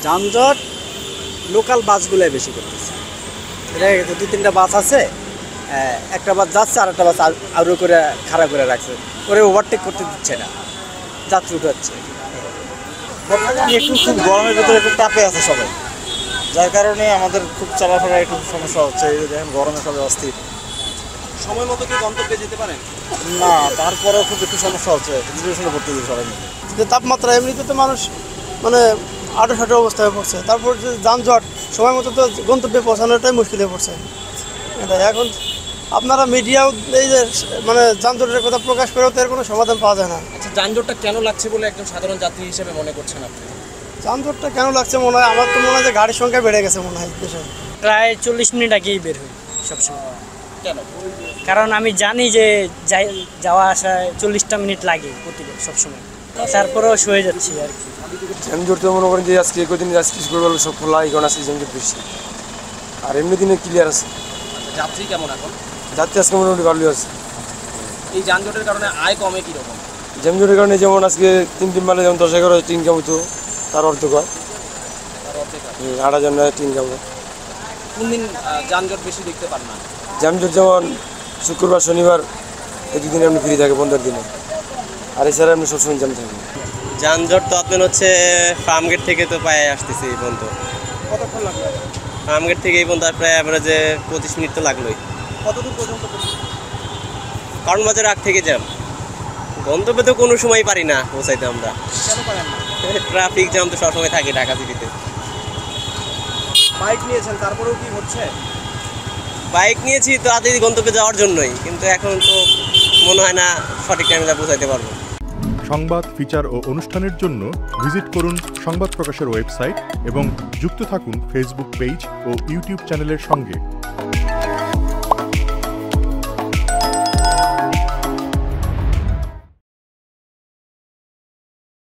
যানজট লোকাল বাসগুলোই বেশি করতেছে। এটা দু তিনটা বাস আছে, একটা বাস যাচ্ছে আর একটা বাস আরও করে খাড়া করে রাখছে, করে ওভারটেক করতে দিচ্ছে না, যাত্রী উঠাচ্ছে। একটু খুব গরমের ভিতরে একটু তাপে আছে সবাই, যার কারণে আমাদের খুব চলাফেরা একটু সমস্যা হচ্ছে। এই যে দেখেন গরমে সবাই অস্থির। সময় মতো কি গন্তব্যে যেতে পারেন? না, তারপরেও খুব একটু সমস্যা হচ্ছে, রিজার্ভেশনে ভর্তি দিচ্ছে সবাই মিলে। যে তাপমাত্রা এমনিতে তো মানুষ মানে আটো সাটো অবস্থায় পড়ছে, তারপর যে যানজট সময় মতো তো গন্তব্যে পৌঁছানোটাই মুশকিল হয়ে পড়ছে। এটা এখন আপনারা মিডিয়াও এই যে মানে যানজটের কথা প্রকাশ করেও তো এর কোনো সমাধান পাওয়া যায় না। আচ্ছা, যানজটটা কেন লাগছে বলে একজন সাধারণ যাত্রী হিসেবে মনে করছেন আপনি? যানজটটা কেন লাগছে মনে হয়, আমার তো মনে হয় যে গাড়ির সংখ্যা বেড়ে গেছে মনে হয় দেশে। প্রায় 40 মিনিট আগেই বের হই সবসময়, কেন? কারণ আমি জানি যে যাওয়া আসায় 40টা মিনিট লাগে প্রতিদিন সবসময়, তারপরেও সয়ে যাচ্ছি আর কি। যানজট তো মনে করেন যে আজকে কদিন আজকে করে বলবো সব খোলা, এখন আজকে যানজট বেশি, আর এমনি দিনে ক্লিয়ার আছে। যাত্রী কেমন এখন? যাত্রী আজকে মোটামুটি ভালোই আছে। এই যানজটের কারণে আয় কমে কীরকম? যানজটের কারণে যেমন আজকে 3 মালে যেমন 10-11 ট্রেন কাম হতো, তার অর্ধেক হয়, তার অর্ধেক আছে। 8,000 ট্রেন কাম হয়। কোন দিন যানজট বেশি দেখতে পান না? যানজট যেমন শুক্রবার শনিবার এই দুদিন এমনি ফ্রি থাকে, বন্ধের দিনে, আর এছাড়া এমনি সবসময় জ্যাম থাকে। যানজট তো আপনার হচ্ছে ফার্মগেট থেকে তো পায়ে আসতেছি এই পর্যন্ত। কতক্ষণ লাগবে? ফার্মগেট থেকে এই পর্যন্ত প্রায় অ্যাভারেজে 25 মিনিট তো লাগলোই। কতদূর পর্যন্ত? কারণ বাজার আগ থেকে জ্যাম, গন্তব্যে তো কোনো সময় পারি না পৌঁছাইতে আমরা। কেন পারেন না? ট্রাফিক জ্যাম তো সবসময় থাকে ঢাকা সিটিতে। বাইক নিয়েছেন, তারপরেও কি হচ্ছে? বাইক নিয়েছি তো আগে গন্তব্যে যাওয়ার জন্যই, কিন্তু এখন তো মনে হয় না সঠিক টাইমে যা পৌঁছাইতে পারবো। সংবাদ, ফিচার ও অনুষ্ঠানের জন্য ভিজিট করুন সংবাদ প্রকাশের ওয়েবসাইট এবং যুক্ত থাকুন ফেসবুক পেজ ও ইউটিউব চ্যানেলের সঙ্গে।